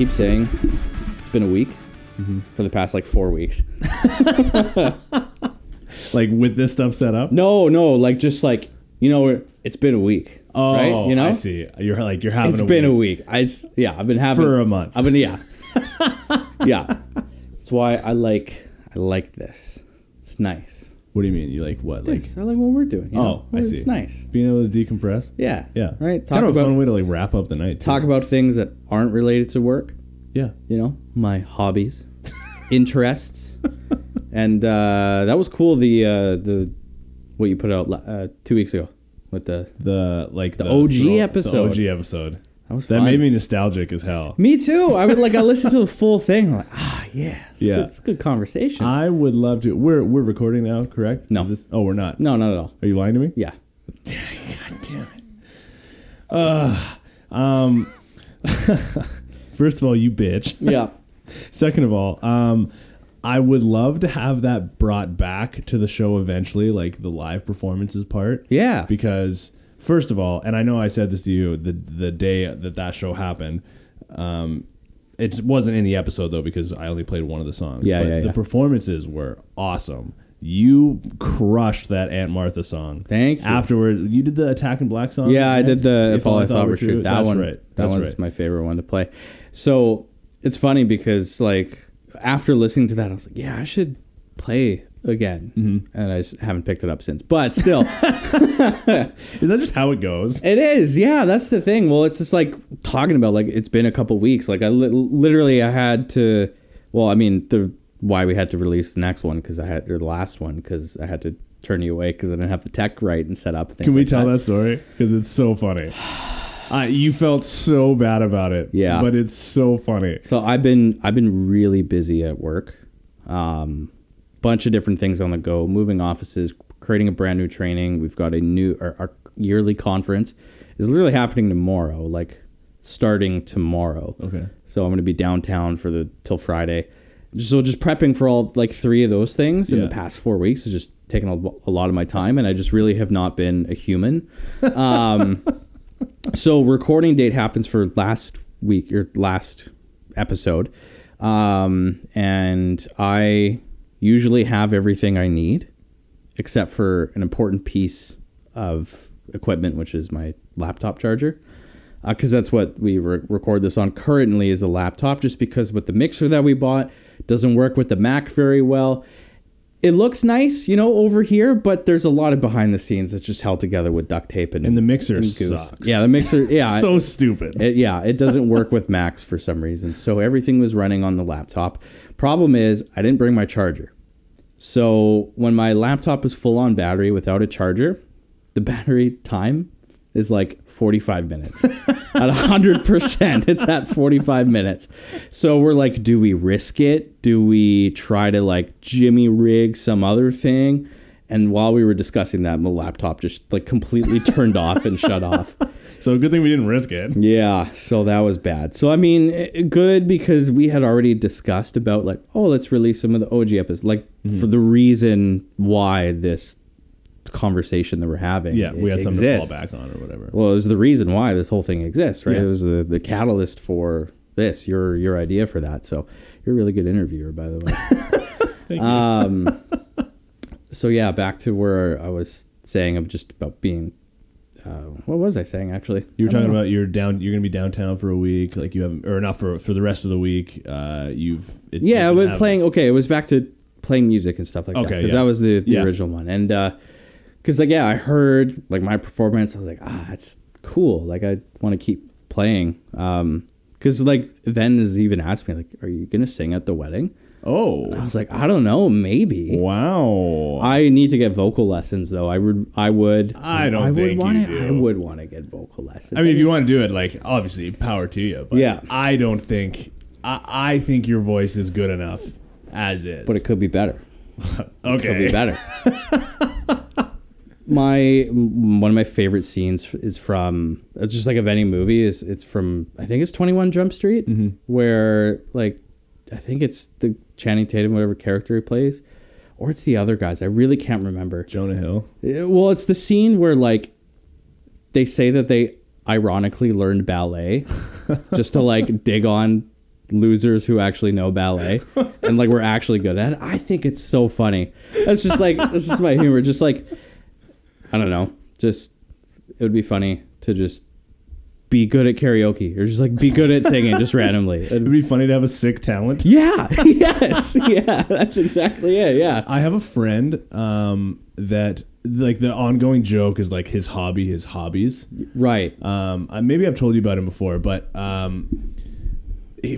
keep saying it's been a week for the past like 4 weeks. Like with this stuff set up? No, like just like, you know, it's been a week. Oh, right? You know? I see. You're having It's a been week. a week. I've been having For a month. Yeah. That's why I like this. It's nice. What do you mean? You like what? Like I like what we're doing. You know? I see. It's nice. Being able to decompress? Yeah. Yeah. Right? Kind of a fun way to like wrap up the night. Too. Talk about things that aren't related to work. Yeah. You know, my hobbies, interests. And that was cool, the what you put out 2 weeks ago with the OG episode. The OG episode. That fun. Made me nostalgic as hell. Me too. I listened to the full thing. I'm like, yeah. It's good conversation. I would love to. We're recording now, correct? No. We're not. No, not at all. Are you lying to me? Yeah. God damn it. First of all, you bitch. Yeah. Second of all, I would love to have that brought back to the show eventually, like the live performances part. Yeah. Because first of all, and I know I said this to you the day that show happened. It wasn't in the episode though because I only played one of the songs. Yeah. The performances were awesome. You crushed that Aunt Martha song. Thank you. Afterward, you did the Attack and Black song. Yeah, I did the If All I Thought Were True. That one, right. That was my favorite one to play. So it's funny because like after listening to that, I was like, yeah, I should play again. Mm-hmm. And I just haven't picked it up since. But still. Is that just how it goes? It is. Yeah, that's the thing. Well, it's just like talking about like it's been a couple weeks. Like I literally I had to, well, I mean, why we had to release the next one the last one because I had to turn you away because I didn't have the tech right and set up. And Can we tell that story? Because it's so funny. You felt so bad about it. Yeah. But it's so funny. So I've been really busy at work. Bunch of different things on the go, moving offices, creating a brand new training. We've got our yearly conference is literally happening tomorrow, like starting tomorrow. Okay. So I'm going to be downtown till Friday. So just prepping for all like 3 of those things in the past 4 weeks has just taken a lot of my time, and I just really have not been a human. So recording date happens for last week or last episode. And I usually have everything I need except for an important piece of equipment, which is my laptop charger. Because that's what we record this on currently is a laptop, just because with the mixer that we bought, doesn't work with the Mac very well. It looks nice, over here, but there's a lot of behind the scenes that's just held together with duct tape and the mixer and sucks. Yeah, the mixer, yeah. So stupid. It doesn't work with Macs for some reason. So everything was running on the laptop. Problem is, I didn't bring my charger. So when my laptop is full on battery without a charger, the battery time is like 45 minutes. At 100%, it's at 45 minutes. So we're like, do we risk it? Do we try to like jimmy rig some other thing? And while we were discussing that, the laptop just like completely turned off and shut off. So good thing we didn't risk it. Yeah, so that was bad. So I mean, good because we had already discussed about like, oh, let's release some of the OG episodes, like for the reason why this conversation that we're having. Yeah, we had something to fall back on or whatever. Well, it was the reason why this whole thing exists, right? Yeah. It was the catalyst for this, your idea for that. So you're a really good interviewer, by the way. Thank you. So yeah, back to where I was saying about being. What was I saying actually? You were talking about you're going to be downtown for a week, like you have, or not for the rest of the week. It was back to playing music and stuff like that. Because that was the original one, and because I heard like my performance, I was like, that's cool. Like I want to keep playing. Because like Ven has even asked me like, are you gonna sing at the wedding? Oh, and I was like, I don't know, maybe. Wow. I need to get vocal lessons though. I would want to get vocal lessons. I mean, if you want to do it, like obviously power to you. But yeah. I don't think. I think your voice is good enough as is. But it could be better. Okay. It could be better. One of my favorite scenes is from, it's just like of any movie, it's from, I think it's 21 Jump Street, where like, I think it's the Channing Tatum, whatever character he plays, or it's the other guys. I really can't remember. Jonah Hill. Well, it's the scene where like they say that they ironically learned ballet just to like dig on losers who actually know ballet and like we're actually good at it. I think it's so funny. That's just like, this is my humor. Just like, I don't know, just, it would be funny to just be good at karaoke or just like be good at singing just randomly. It'd be funny to have a sick talent. Yeah. Yes. Yeah. That's exactly it. Yeah. I have a friend that like the ongoing joke is like his hobbies. Right. Maybe I've told you about him before, but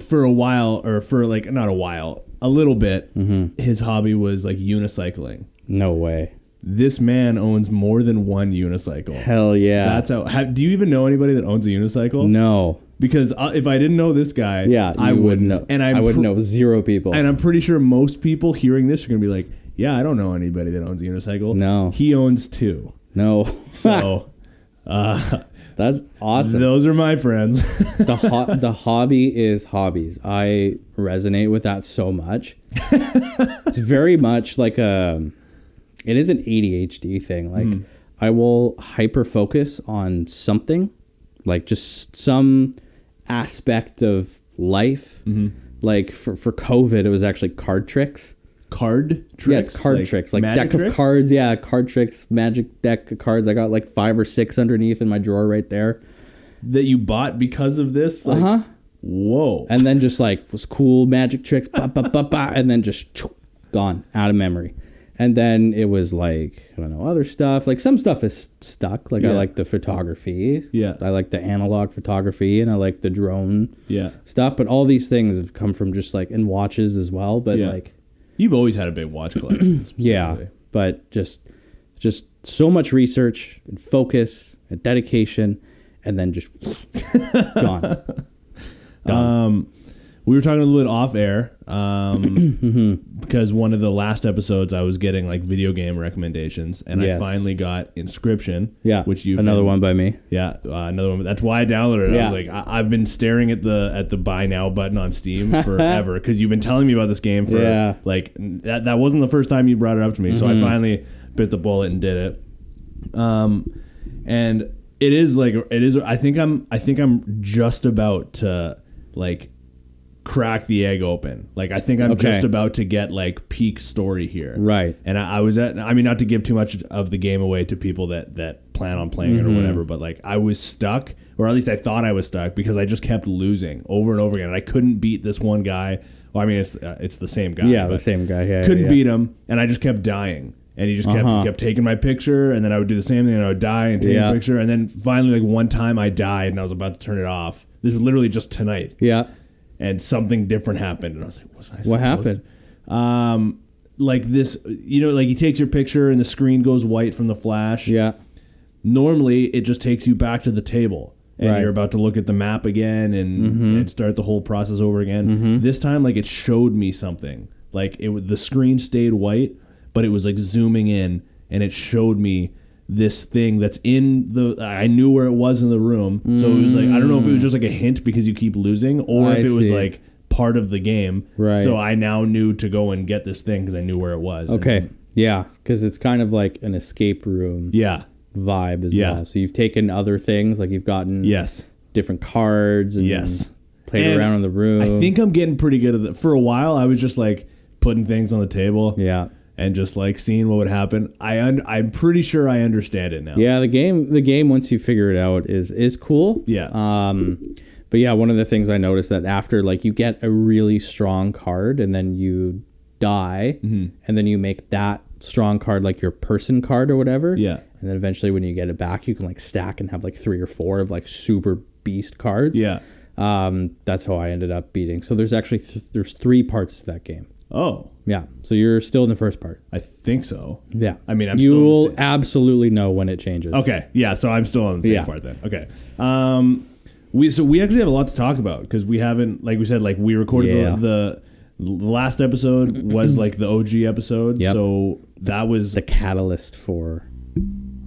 for a while, or for like not a while, a little bit, his hobby was like unicycling. No way. This man owns more than one unicycle. Hell yeah. That's how. Do you even know anybody that owns a unicycle? No. Because if I didn't know this guy, I wouldn't know. And I would know zero people. And I'm pretty sure most people hearing this are going to be like, yeah, I don't know anybody that owns a unicycle. No. He owns 2. No. So, that's awesome. Those are my friends. The hobby is hobbies. I resonate with that so much. It's very much like it is an ADHD thing. Like I will hyper focus on something, like just some aspect of life. Like for COVID, it was actually card tricks. Card tricks? Yeah, card tricks. Like deck tricks? Of cards. Yeah, card tricks, magic deck of cards. I got like 5 or 6 underneath in my drawer right there. That you bought because of this? Like, whoa. And then just like was cool magic tricks, and then just gone out of memory. And then it was like, I don't know, other stuff. Like some stuff is stuck. Like I like the photography. Yeah. I like the analog photography and I like the drone stuff. But all these things have come from just like in watches as well. But like. You've always had a big watch collection. Yeah. But just so much research and focus and dedication and then just gone. Done. We were talking a little bit off air because one of the last episodes I was getting like video game recommendations, and I finally got Inscription. Yeah, which you one by me. Yeah, another one. That's why I downloaded it. Yeah. I was like, I've been staring at the buy now button on Steam forever because you've been telling me about this game for like that wasn't the first time you brought it up to me. So I finally bit the bullet and did it. And it is. I think I'm just about to like crack the egg open. Like I think I'm just about to get like peak story here. Right. And I mean, not to give too much of the game away to people that plan on playing it or whatever, but like I was stuck, or at least I thought I was stuck because I just kept losing over and over again. And I couldn't beat this one guy. Well, I mean, it's the same guy. Yeah, the same guy. Yeah. Couldn't beat him, and I just kept dying. And he just kept taking my picture, and then I would do the same thing, and I would die and take a picture, and then finally, like one time, I died, and I was about to turn it off. This was literally just tonight. Yeah. And something different happened, and I was like, what happened? Like this, like he takes your picture, and the screen goes white from the flash. Yeah. Normally, it just takes you back to the table, and you're about to look at the map again and start the whole process over again. This time, like it showed me something. Like the screen stayed white, but it was like zooming in, and it showed me this thing that's I knew where it was in the room. So it was like, I don't know if it was just like a hint because you keep losing, or if it was like part of the game. Right. So I now knew to go and get this thing because I knew where it was. Okay. Yeah. Because it's kind of like an escape room vibe as well. So you've taken other things, like you've gotten different cards and played around in the room. I think I'm getting pretty good at it. For a while, I was just like putting things on the table. Yeah. And just like seeing what would happen. I'm pretty sure I understand it now. Yeah, the game once you figure it out is cool. Yeah. But yeah, one of the things I noticed that after like you get a really strong card and then you die and then you make that strong card like your person card or whatever. Yeah. And then eventually when you get it back, you can like stack and have like 3 or 4 of like super beast cards. Yeah. That's how I ended up beating. So there's actually there's 3 parts to that game. Oh. Yeah. So you're still in the first part. I think so. Yeah. I mean, you will absolutely know when it changes. Okay. Yeah. So I'm still on the same part then. Okay. We actually have a lot to talk about because we haven't, like we said, like we recorded the last episode was like the OG episode. Yep. So that was the catalyst for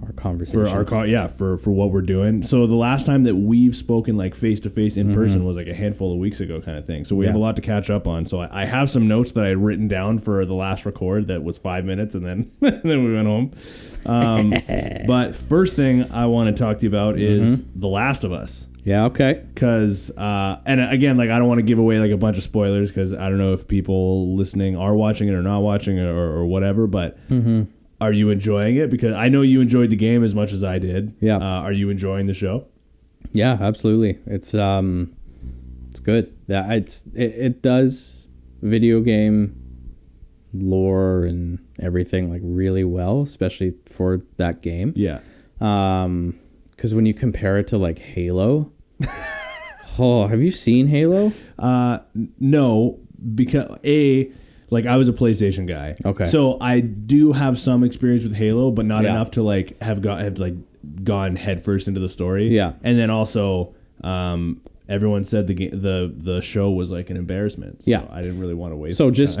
our conversations. For what we're doing. So the last time that we've spoken like face to face in person was like a handful of weeks ago, kind of thing. So we have a lot to catch up on. So I have some notes that I had written down for the last record that was 5 minutes, and then then we went home. But first thing I want to talk to you about is The Last of Us. Yeah, okay. Because, and again, like I don't want to give away like a bunch of spoilers because I don't know if people listening are watching it or not watching it or whatever, but are you enjoying it? Because I know you enjoyed the game as much as I did. Yeah. Are you enjoying the show? Yeah, absolutely. It's good. Yeah, it does video game lore and everything like really well, especially for that game. Yeah. Because when you compare it to like Halo, have you seen Halo? No, because like I was a PlayStation guy. Okay. So I do have some experience with Halo, but not enough to like have gone headfirst into the story. Yeah. And then also, everyone said the show was like an embarrassment. So yeah. I didn't really want to waste. So just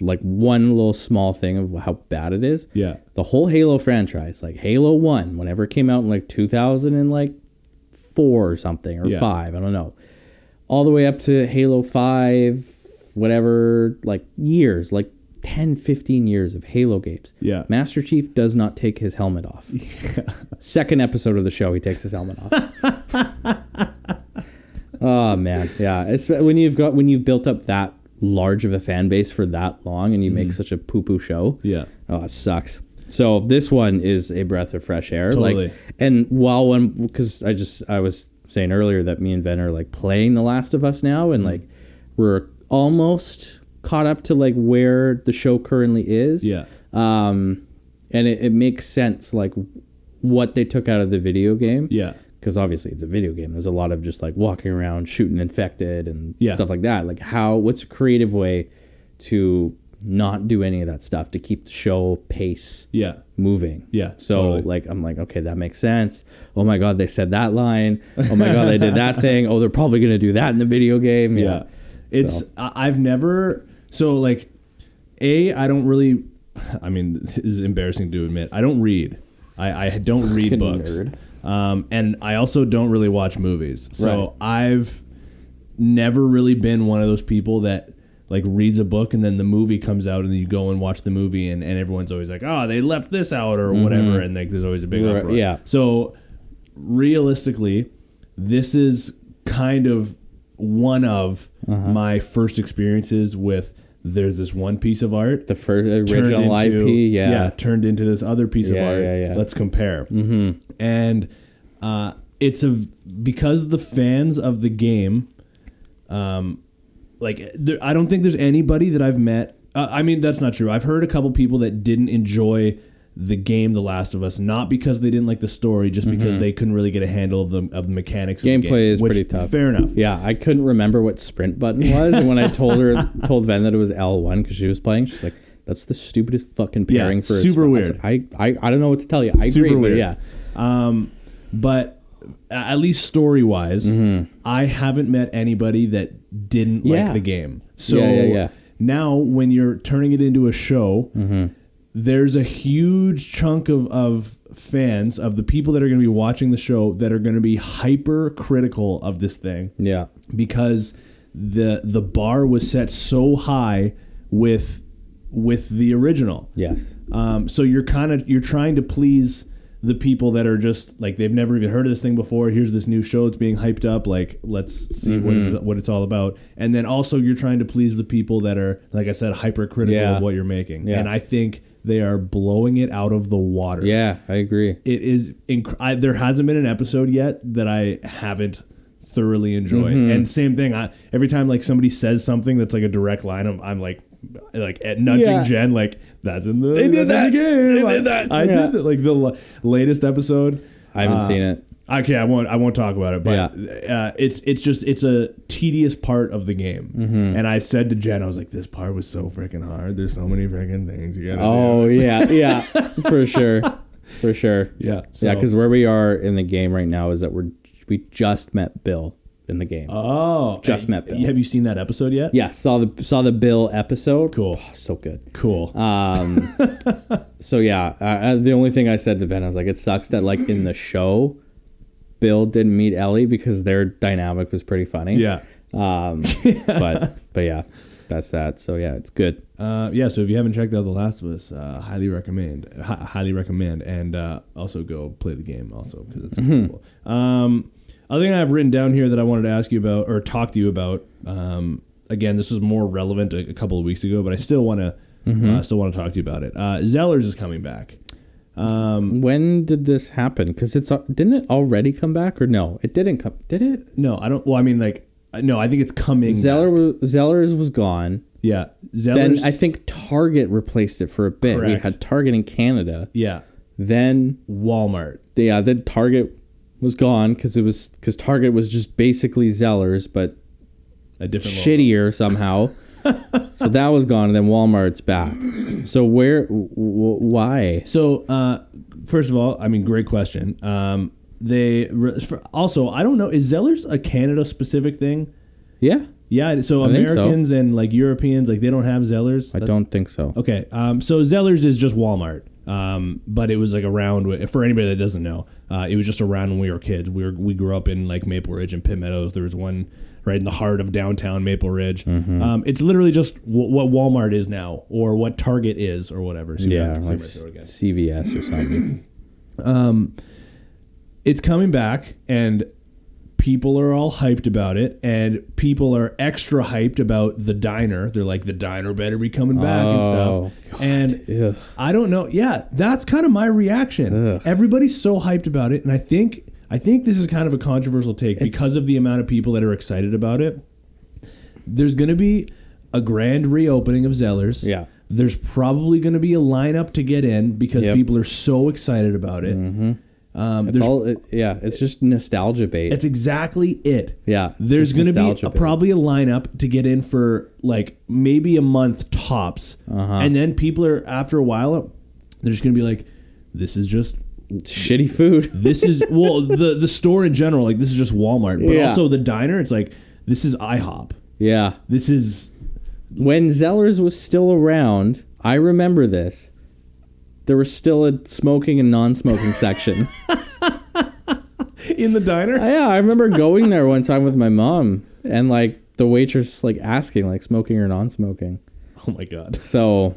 like one little small thing of how bad it is. Yeah. The whole Halo franchise, like Halo 1, whenever it came out in like 2004 or something, or 5, I don't know. All the way up to Halo 5, whatever, like years, like 10, 15 years of Halo games. Yeah. Master Chief does not take his helmet off. Yeah. Second episode of the show, he takes his helmet off. Oh man. Yeah. It's when you've built up that large of a fan base for that long and you make such a poo-poo show. Yeah. Oh, it sucks. So this one is a breath of fresh air. Totally. Like, and because I was saying earlier that me and Ben are like playing The Last of Us now, and like we're almost caught up to like where the show currently is. Yeah. And it makes sense like what they took out of the video game. Yeah. Because obviously it's a video game. There's a lot of just like walking around shooting infected and stuff like that. Like what's a creative way to not do any of that stuff to keep the show pace moving? Yeah. So totally. Like I'm like, okay, that makes sense. Oh my God, they said that line. Oh my God, they did that thing. Oh, they're probably gonna do that in the video game. Yeah. It's I've never like I don't really. I mean, this is embarrassing to admit. I don't read. I don't read books. Nerd. And I also don't really watch movies. So I've never really been one of those people that like reads a book and then the movie comes out and then you go and watch the movie and everyone's always like, oh, they left this out or whatever. And like there's always a big uproar. Yeah. So realistically, this is kind of one of my first experiences with there's this one piece of art. The first original IP, turned into this other piece of art. Let's compare. Mm-hmm. And it's because the fans of the game, I don't think there's anybody that I've met. I mean, that's not true. I've heard a couple people that didn't enjoy the game The Last of Us, not because they didn't like the story, just because they couldn't really get a handle of the mechanics. Gameplay of the game, is pretty tough. Fair enough. Yeah, I couldn't remember what sprint button was, and when I told Ven that it was L1 because she was playing, she's like, "That's the stupidest fucking pairing for." Super weird. I don't know what to tell you. I super agree, weird. But yeah. But at least story wise, I haven't met anybody that didn't like the game. So now when you're turning it into a show. There's a huge chunk of fans, of the people that are going to be watching the show, that are going to be hyper critical of this thing. Yeah. Because the bar was set so high with the original. Yes. So you're trying to please the people that are just like, they've never even heard of this thing before. Here's this new show. It's being hyped up. Like, let's see what it's all about. And then also you're trying to please the people that are, like I said, hypercritical of what you're making. Yeah. And I think they are blowing it out of the water. Yeah, I agree. It is. There hasn't been an episode yet that I haven't thoroughly enjoyed. And same thing. Every time like somebody says something that's like a direct line, I'm like at nudging Jen, like that's in the they did that. In the game. They did that. I did that. Like the latest episode. I haven't seen it. Okay, I won't talk about it, but it's a tedious part of the game. And I said to Jen, I was like, this part was so freaking hard. There's so many freaking things you gotta do. Oh yeah, for sure. Yeah, because where we are in the game right now is that we just met Bill. in the game. Oh, just met Bill. Have you seen that episode yet? Yeah, saw the Bill episode. Cool, so good. Cool. So yeah, the only thing I said to Ben, I was like, it sucks that like in the show, Bill didn't meet Ellie because their dynamic was pretty funny. Yeah. But yeah, that's that. So yeah, it's good. So if you haven't checked out The Last of Us, highly recommend, and also go play the game also because it's cool. Other thing I've written down here that I wanted to ask you about or talk to you about. Again, this was more relevant a couple of weeks ago, but I still want to talk to you about it. Zellars is coming back. When did this happen? Because didn't it already come back or no? It didn't come. Did it? No, I don't. Well, I mean, like, no, I think it's coming. Zellars was gone. Yeah. Then I think Target replaced it for a bit. Correct. We had Target in Canada. Yeah. Then Walmart. Yeah. Then Target was gone because Target was just basically Zellars, but a different shittier somehow. So that was gone, and then Walmart's back. So why? So first of all, I mean, great question. Also, I don't know, is Zellars a Canada specific thing? Yeah. Yeah. So Americans and like Europeans, like they don't have Zellars. I don't think so. Okay. So Zellars is just Walmart. But it was like around, for anybody that doesn't know, it was just around when we were kids. We grew up in like Maple Ridge and Pitt Meadows. There was one right in the heart of downtown Maple Ridge. It's literally just what Walmart is now, or what Target is, or whatever. So yeah, like CVS or something. It's coming back, and people are all hyped about it, and people are extra hyped about the diner. They're like, the diner better be coming back and stuff. God. And I don't know. Yeah, that's kind of my reaction. Everybody's so hyped about it, and I think this is kind of a controversial take because of the amount of people that are excited about it. There's going to be a grand reopening of Zellars. Yeah. There's probably going to be a lineup to get in because people are so excited about it. It's just nostalgia bait. It's exactly it. Yeah. There's going to be probably a lineup to get in for like maybe a month tops. And then people are, after a while, they're just going to be like, this is just shitty food. This is, well, the store in general, like this is just Walmart. But also the diner, it's like, this is IHOP. Yeah. This is... When Zellars was still around, I remember this. There was still a smoking and non-smoking section. In the diner? Yeah, I remember going there one time with my mom and like the waitress like asking like smoking or non-smoking. Oh my God. So,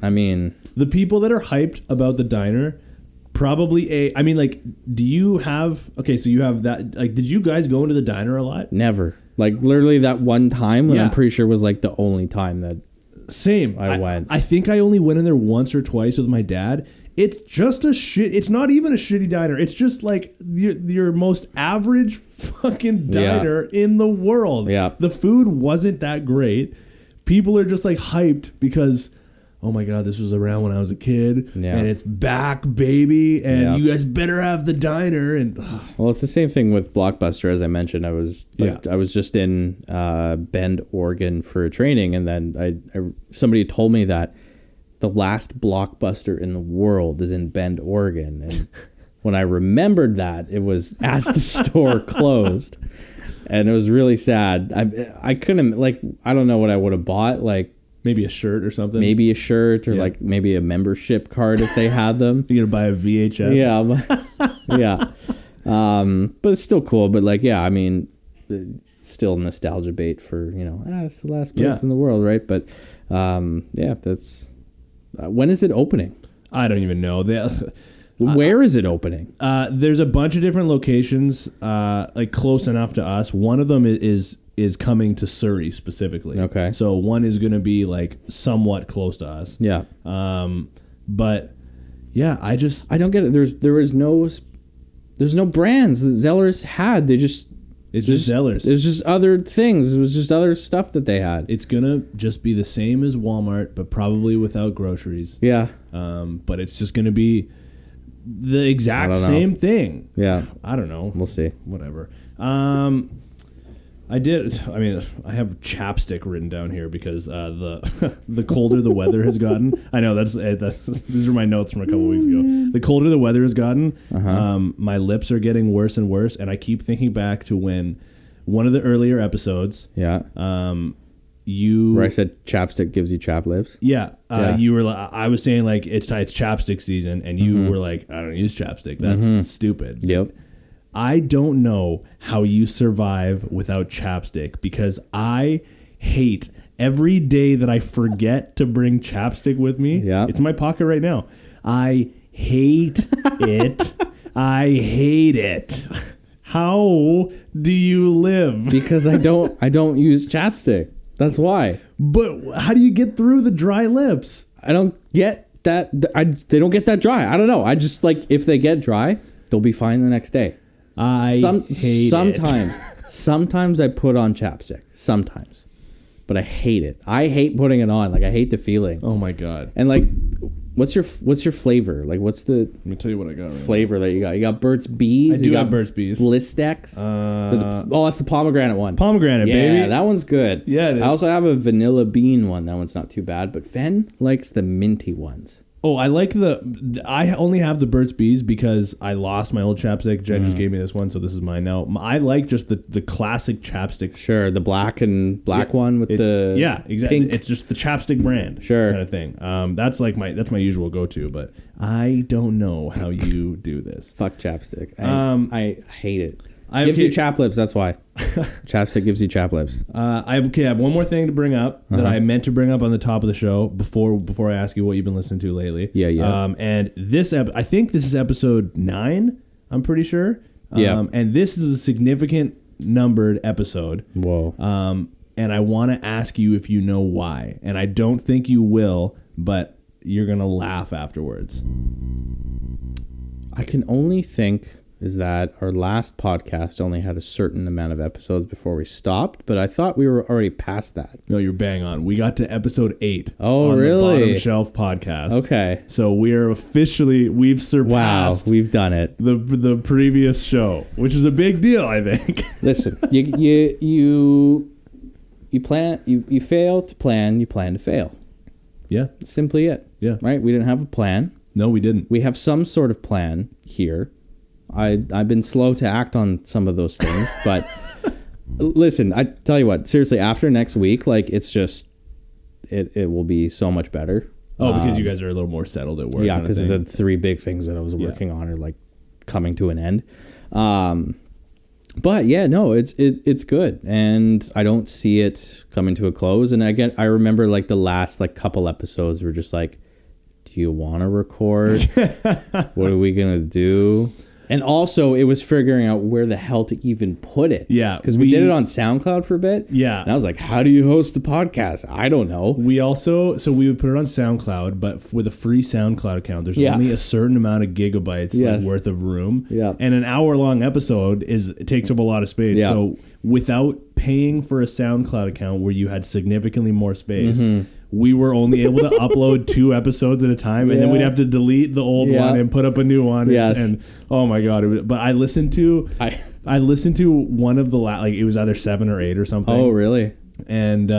I mean... The people that are hyped about the diner, probably I mean like, do you have... Okay, so you have that... Like, did you guys go into the diner a lot? Never. Like literally that one time when I'm pretty sure was like the only time that... Same. I went. I think I only went in there once or twice with my dad. It's just it's not even a shitty diner. It's just like your most average fucking diner in the world. Yeah. The food wasn't that great. People are just like hyped because, oh my God, this was around when I was a kid. Yeah. And it's back, baby. And you guys better have the diner. And well, it's the same thing with Blockbuster. As I mentioned, I was just in Bend, Oregon for a training, and then somebody told me that the last Blockbuster in the world is in Bend, Oregon. And when I remembered that, it was as the store closed, and it was really sad. I couldn't, like, I don't know what I would have bought, like. Maybe a shirt or something. Maybe a shirt or like maybe a membership card if they had them. You're going to buy a VHS. Yeah. But it's still cool. But like, yeah, I mean, still nostalgia bait for, it's the last place in the world, right? But that's... when is it opening? I don't even know. Where is it opening? There's a bunch of different locations, like close enough to us. One of them is coming to Surrey specifically. Okay. So one is going to be like somewhat close to us. Yeah. But yeah, I don't get it. There's no brands that Zellars had. It's just Zellars. It's just other things. It was just other stuff that they had. It's going to just be the same as Walmart, but probably without groceries. Yeah. But it's just going to be the exact same thing. Yeah. I don't know. We'll see. Whatever. I have chapstick written down here because the colder the weather has gotten. I know these are my notes from a couple weeks ago. The colder the weather has gotten, my lips are getting worse and worse, and I keep thinking back to when one of the earlier episodes. Yeah. Where I said chapstick gives you chap lips. Yeah. You were like, I was saying like it's chapstick season, and you were like, I don't use chapstick. That's stupid. Yep. I don't know how you survive without chapstick, because I hate every day that I forget to bring chapstick with me. Yeah. It's in my pocket right now. I hate it. I hate it. How do you live? Because I don't use chapstick. That's why. But how do you get through the dry lips? I don't get that. They don't get that dry. I don't know. I just like, if they get dry, they'll be fine the next day. Sometimes I put on chapstick. Sometimes. But I hate it. I hate putting it on. Like, I hate the feeling. Oh my God. And like, what's your flavor? Like, what's the Let me tell you what I got right flavor now that you got? You got Burt's Bees? I do have Burt's Bees. Blistex? That's the pomegranate one. Pomegranate, baby. Yeah, that one's good. Yeah, it is. I also have a vanilla bean one. That one's not too bad. But Fen likes the minty ones. Oh, I like I only have the Burt's Bees because I lost my old chapstick. Jen just gave me this one, so this is mine now. I like just the classic chapstick. Sure, the black one with the exactly. pink. It's just the chapstick brand, sure, kind of thing. That's my usual go-to, but I don't know how you do this. Fuck chapstick. I hate it. Gives you chap lips. That's why. Chapstick gives you chap lips. I have one more thing to bring up that I meant to bring up on the top of the show before I ask you what you've been listening to lately. Yeah. And this I think this is episode 9. I'm pretty sure. Yeah. And this is a significant numbered episode. Whoa. And I want to ask you if you know why. And I don't think you will, but you're gonna laugh afterwards. I can only think is that our last podcast only had a certain amount of episodes before we stopped, but I thought we were already past that. No, you're bang on. We got to episode 8. Oh, on really? The Bottom Shelf podcast. Okay. So we've surpassed. Wow, we've done it. The previous show, which is a big deal, I think. Listen, you fail to plan, you plan to fail. Yeah. That's simply it. Yeah. Right? We didn't have a plan. No, we didn't. We have some sort of plan here. I've been slow to act on some of those things, but listen, I tell you what, seriously, after next week, like, it's just, it will be so much better. Oh, because you guys are a little more settled at work. Yeah, because the 3 big things that I was working on are like coming to an end. But yeah, no, it's good, and I don't see it coming to a close. And again, I remember like the last like couple episodes were just like, do you want to record? What are we gonna do? And also, it was figuring out where the hell to even put it. Yeah. Because we did it on SoundCloud for a bit. Yeah. And I was like, how do you host a podcast? I don't know. We would put it on SoundCloud, but with a free SoundCloud account, there's only a certain amount of gigabytes worth of room. Yeah. And an hour-long episode it takes up a lot of space. Yeah. So without paying for a SoundCloud account where you had significantly more space, we were only able to upload 2 episodes at a time, and then we'd have to delete the old one and put up a new one. Yes. And oh my God. But I listened to one of the it was either 7 or 8 or something. Oh, really? And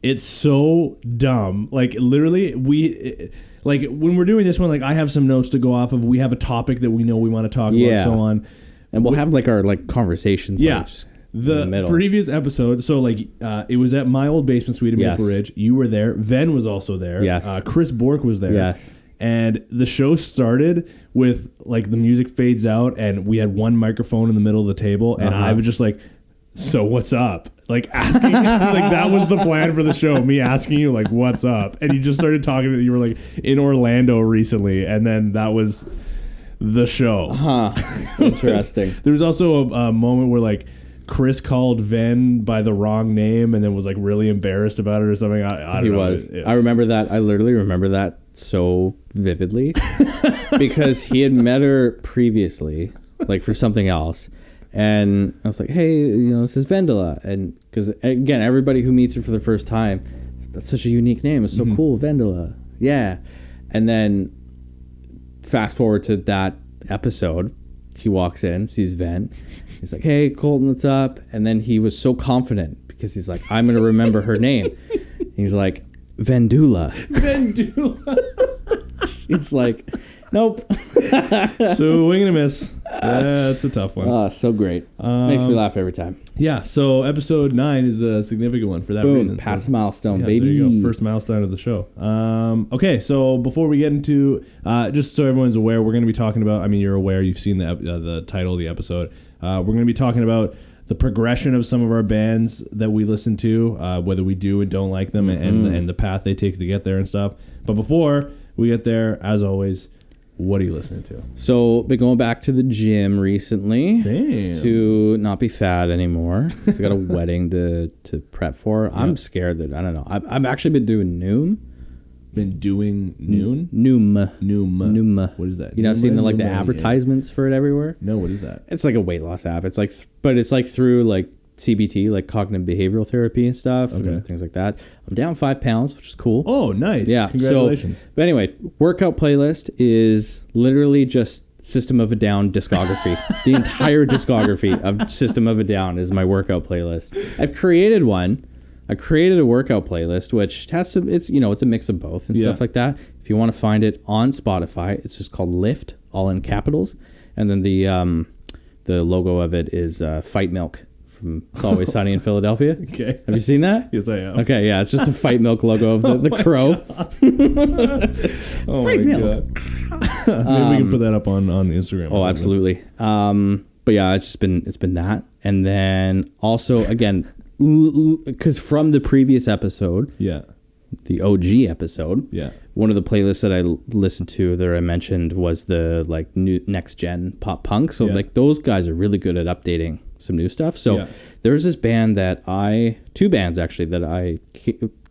it's so dumb. Like, literally, when we're doing this one, like, I have some notes to go off of. We have a topic that we know we want to talk about, so on. And we'll have like our like conversations. Yeah. Like, just the previous episode, so like it was at my old basement suite in Maple Ridge. You were there. Ven was also there. Yes. Chris Bork was there. Yes. And the show started with like the music fades out, and we had one microphone in the middle of the table, and I was just like, "So what's up?" Like asking, like that was the plan for the show. Me asking you like, "What's up?" And you just started talking. You were like in Orlando recently, and then that was the show. Interesting. There was also a moment where like Chris called Ven by the wrong name and then was like really embarrassed about it or something. I don't know. I remember that. I literally remember that so vividly because he had met her previously, like for something else. And I was like, hey, this is Vendela. And because again, everybody who meets her for the first time, that's such a unique name. It's so cool. Vendela. Yeah. And then fast forward to that episode, he walks in, sees Ven. He's like, hey, Colton, what's up? And then he was so confident because he's like, I'm going to remember her name. He's like, Vendula. Vendula. It's like, Nope. So wing and a miss. That's a tough one. Oh, so great. Makes me laugh every time. Yeah, so episode 9 is a significant one for that reason. Past so, milestone, baby. There you go. First milestone of the show. Okay, so before we get into, just so everyone's aware, we're going to be talking about, I mean, you're aware, you've seen the title of the episode. We're going to be talking about the progression of some of our bands that we listen to, whether we do and don't like them, and the path they take to get there and stuff. But before we get there, as always, what are you listening to? So, been going back to the gym recently. Same. To not be fat anymore. I got a wedding to prep for. Yeah. I'm scared that, I don't know. I've actually been doing Noom. Been doing Noom? Noom. What is that? You know, seeing the advertisements for it everywhere? No, what is that? It's like a weight loss app. It's like, but it's like through like CBT, like cognitive behavioral therapy and stuff, and things like that. I'm down 5 pounds, which is cool. Oh, nice. Yeah. Congratulations. So, but anyway, workout playlist is literally just System of a Down discography. The entire discography of System of a Down is my workout playlist. I've created one. I created a workout playlist, which has some, it's a mix of both and stuff like that. If you want to find it on Spotify, it's just called Lift, all in capitals. And then the logo of it is Fight Milk. It's Always Sunny in Philadelphia. Okay. Have you seen that? Yes, I have. Okay, yeah. It's just a Fight Milk logo of the crow. Oh, Fight Milk. Maybe we can put that up on Instagram. Oh, absolutely. But yeah, it's been that. And then also, again, because from the previous episode, the OG episode, one of the playlists that I listened to that I mentioned was the like new next gen pop punk. So like those guys are really good at updating some new stuff. So there's this band two bands actually that I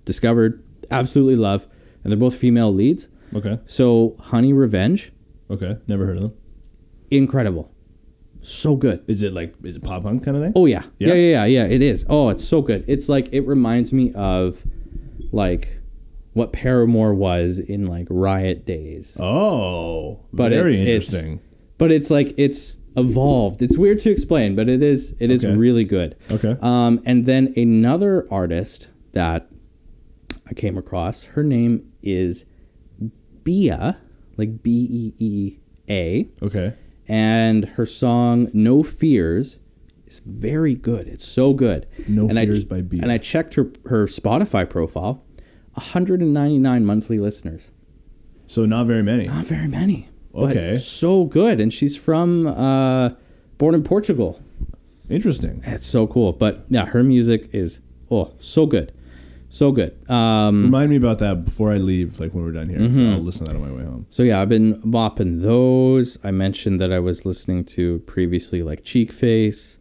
discovered, absolutely love, and they're both female leads. Okay. So Honey Revenge. Okay. Never heard of them. Incredible. So good. Is it pop punk kind of thing? Oh yeah. Yeah. It is. Oh, it's so good. It's like, it reminds me of like what Paramore was in like Riot days. Oh, but very interesting. But it's like, it's evolved. It's weird to explain, but it is really good. Okay. And then another artist that I came across, her name is Bea, like Beea. Okay. And her song No Fears is very good. It's so good. No Fears by Bea. And I checked her Spotify profile, 199 monthly listeners. So not very many. Not very many. Okay. But so good. And she's from born in Portugal. Interesting. It's so cool. But yeah, her music is so good. So good. Remind me about that before I leave, like when we're done here. So I'll listen to that on my way home. So yeah, I've been bopping those. I mentioned that I was listening to previously like Cheek Face.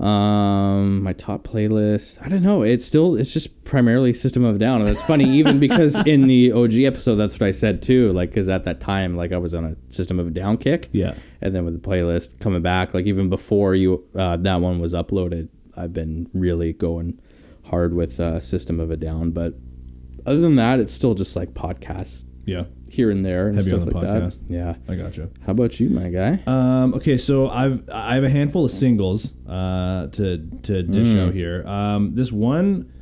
My top playlist, I don't know. It's just primarily System of a Down. And that's funny, even because in the OG episode, that's what I said too. Like, because at that time, like I was on a System of a Down kick. Yeah. And then with the playlist coming back, like even before that one was uploaded, I've been really going hard with System of a Down. But other than that, it's still just like podcasts. Yeah. Here and there and heavy stuff on the like podcast. That. Yeah. I gotcha. How about you, my guy? Okay, so I have a handful of singles to dish out here. This one,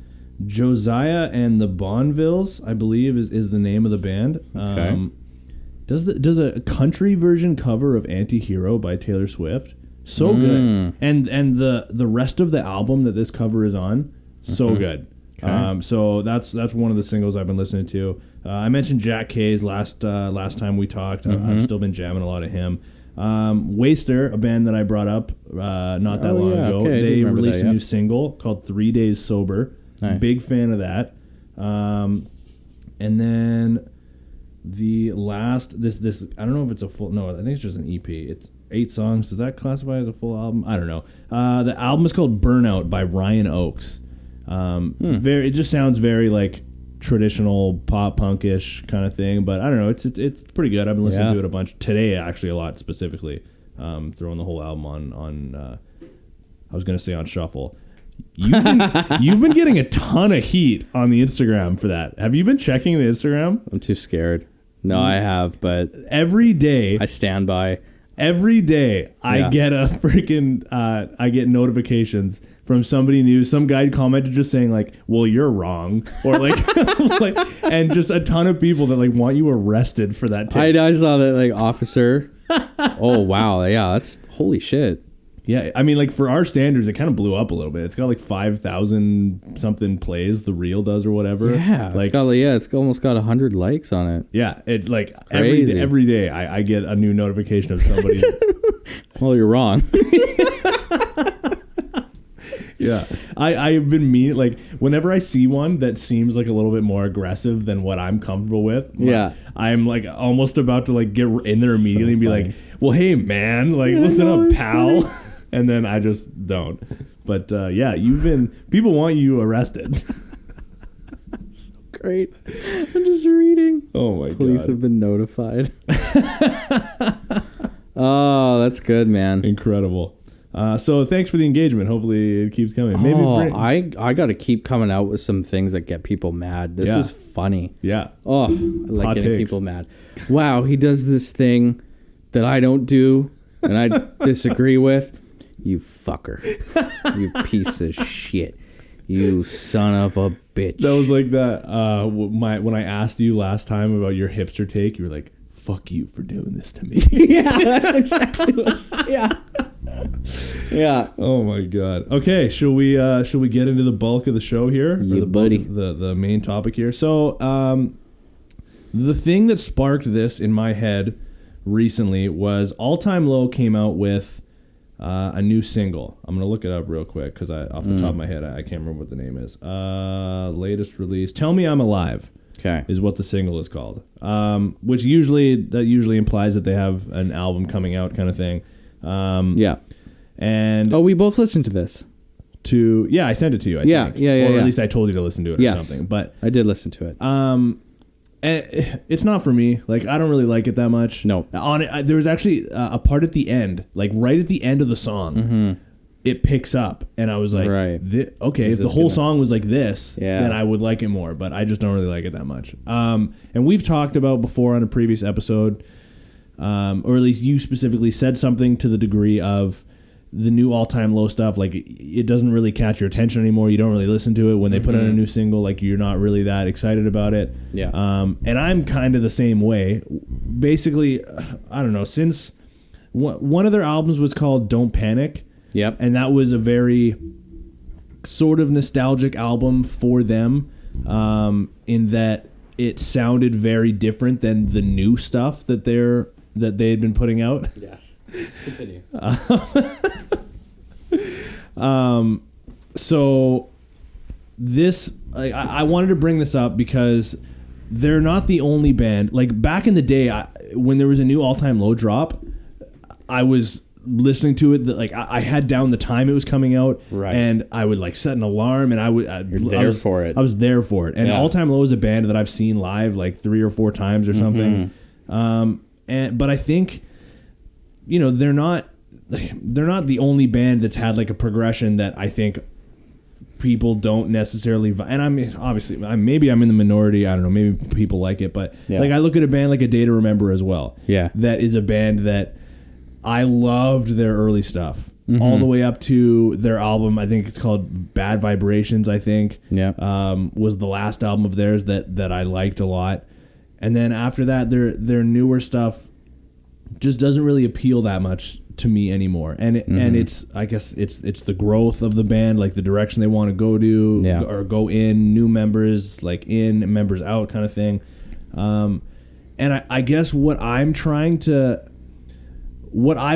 Josiah and the Bonvilles, I believe is the name of the band. Okay. Does a country version cover of Anti-Hero by Taylor Swift. So good. And the rest of the album that this cover is on, so good. Okay. So that's one of the singles I've been listening to. I mentioned Jack K's last time we talked. I've still been jamming a lot of him. Waster, a band that I brought up not that long ago. Okay. They released a new single called 3 Days Sober. Nice. Big fan of that. And then the last, this I don't know if it's a full, no, I think it's just an EP. It's 8 songs. Does that classify as a full album? I don't know. The album is called Burnout by Ryan Oakes. It just sounds very like traditional pop punkish kind of thing, but I don't know, it's pretty good. I've been listening to it a bunch today, actually, a lot specifically, throwing the whole album on I was gonna say on shuffle. You've been getting a ton of heat on the Instagram for that. Have you been checking the Instagram? I'm too scared. No, I have, but every day I stand by. Every day I get I get notifications from somebody new. Some guy commented just saying like, well, you're wrong. Or like, and just a ton of people that like want you arrested for that. I saw that like officer. Oh, wow. Yeah. That's holy shit. Yeah, I mean, like for our standards, it kind of blew up a little bit. It's got like 5,000 something plays. The reel does or whatever. Yeah, like it's almost got 100 likes on it. Yeah, it's like every day I get a new notification of somebody. Well, you're wrong. Yeah, I've been like whenever I see one that seems like a little bit more aggressive than what I'm comfortable with. I'm like almost about to like get in there immediately and be like, well, hey man, like listen up, pal. Funny. And then I just don't. But people want you arrested. That's so great. I'm just reading. Oh my God. Police have been notified. Oh, that's good, man. Incredible. So thanks for the engagement. Hopefully it keeps coming. Maybe I got to keep coming out with some things that get people mad. This is funny. Yeah. Oh, I like Hot getting takes. People mad. Wow, he does this thing that I don't do and I disagree with. You fucker. You piece of shit. You son of a bitch. That was like that. When I asked you last time about your hipster take, you were like, fuck you for doing this to me. Yeah, that's exactly what. Yeah. Yeah. Oh my God. Okay, shall we get into the bulk of the show here? Yeah, buddy. The main topic here. So, the thing that sparked this in my head recently was All Time Low came out with a new single. I'm gonna look it up real quick because off the top of my head I can't remember what the name is. Latest release, "Tell Me I'm Alive." Okay, is what the single is called. Which usually implies that they have an album coming out, kind of thing. Yeah. And we both listened to this. I sent it to you. I think. Or at least I told you to listen to it or something. But I did listen to it. And it's not for me. Like I don't really like it that much. No. On it, there was actually a part at the end, like right at the end of the song, it picks up, and I was like, right. Okay, if the whole song was like this, then I would like it more. But I just don't really like it that much. And we've talked about before on a previous episode, or at least you specifically said something to the degree of the new All Time Low stuff, like it doesn't really catch your attention anymore. You don't really listen to it when they put out a new single. Like you're not really that excited about it. Yeah. And I'm kind of the same way. Basically, I don't know. Since one of their albums was called "Don't Panic," yep, and that was a very sort of nostalgic album for them, in that it sounded very different than the new stuff that they had been putting out. Yes. Continue. So this, I wanted to bring this up because they're not the only band. Like back in the day, when there was a new All Time Low drop, I was listening to it. I had down the time it was coming out, right? And I would like set an alarm, and I was for it. I was there for it. And All Time Low is a band that I've seen live like 3 or 4 times or something. But I think, they're not the only band that's had like a progression that I think people don't necessarily. And I mean, obviously, maybe I'm in the minority. I don't know. Maybe people like it, but like I look at a band like A Day to Remember as well. Yeah, that is a band that I loved their early stuff all the way up to their album. I think it's called Bad Vibrations. I think was the last album of theirs that I liked a lot. And then after that, their newer stuff just doesn't really appeal that much to me anymore. And it's, I guess it's the growth of the band, like the direction they want to go to, or go in, new members like in, members out kind of thing. And I guess what I